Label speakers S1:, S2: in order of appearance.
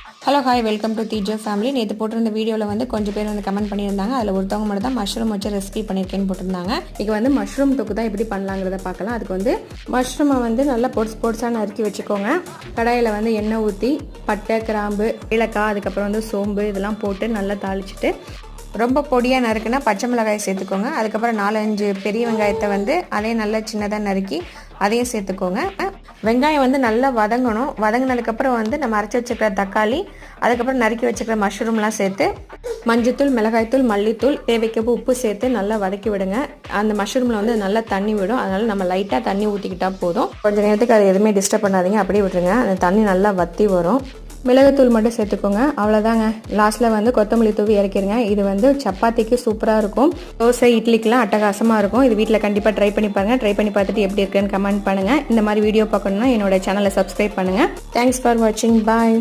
S1: Hello hi welcome to தீஜோ family. நேற்று போட்டிருந்த வீடியோவில் வந்து கொஞ்சம் பேர் வந்து கமெண்ட் பண்ணியிருந்தாங்க. அதில் ஒருத்தவங்க மட்டும் தான் மஷ்ரூம் வச்சு ரெசிபி பண்ணியிருக்கேன்னு போட்டிருந்தாங்க. இங்கே வந்து மஷ்ரூம் தொக்கு தான் எப்படி பண்ணலாங்கிறத பார்க்கலாம். அதுக்கு வந்து மஷ்ரூமை வந்து நல்லா பொடிசாக நறுக்கி வச்சுக்கோங்க. கடாயில் வந்து எண்ணெய் ஊற்றி பட்டை, கிராம்பு, ஏலக்காய், அதுக்கப்புறம் வந்து சோம்பு இதெல்லாம் போட்டு நல்லா தாளிச்சிட்டு ரொம்ப பொடியாக நறுக்குன்னா பச்சை மிளகாய் சேர்த்துக்கோங்க. அதுக்கப்புறம் 4-5 பெரிய வெங்காயத்தை வந்து அதையும் நல்லா சின்னதாக நறுக்கி அதையும் சேர்த்துக்கோங்க. வெங்காயம் வந்து நல்லா வதங்கணும். வதங்கினதுக்கப்புறம் வந்து நம்ம அரைச்சி வச்சுக்கிற தக்காளி, அதுக்கப்புறம் நறுக்கி வச்சுக்கிற மஷ்ரூம்லாம் சேர்த்து மஞ்சத்தூள், மிளகாய்த்தூள், மல்லித்தூள், தேவைக்கப்போ உப்பு சேர்த்து நல்லா வதக்கி விடுங்க. அந்த மஷ்ரூமில் வந்து நல்லா தண்ணி விடும். அதனால் நம்ம லைட்டாக தண்ணி ஊற்றிக்கிட்டால் போதும். கொஞ்சம் நேரத்துக்கு அதை எதுவுமே டிஸ்டர்ப் பண்ணாதீங்க, அப்படியே விட்டுருங்க. அந்த தண்ணி நல்லா வற்றி வரும். மிளகுத்தூள் மட்டும் சேர்த்துக்கோங்க, அவ்வளோதாங்க. லாஸ்ட்டில் வந்து கொத்தமல்லி தூவி இறக்கிடுங்க. இது வந்து சப்பாத்திக்கு சூப்பராக இருக்கும். தோசை, இட்லிக்கெலாம் அட்டகாசமாக இருக்கும். இது வீட்டில் கண்டிப்பாக ட்ரை பண்ணி பாருங்கள். ட்ரை பண்ணி பார்த்துட்டு எப்படி இருக்குன்னு கமெண்ட் பண்ணுங்கள். இந்த மாதிரி வீடியோ பார்க்கணுன்னா என்னோட சேனலை சப்ஸ்கிரைப் பண்ணுங்கள். தேங்க்ஸ் ஃபார் வாட்சிங். பாய்.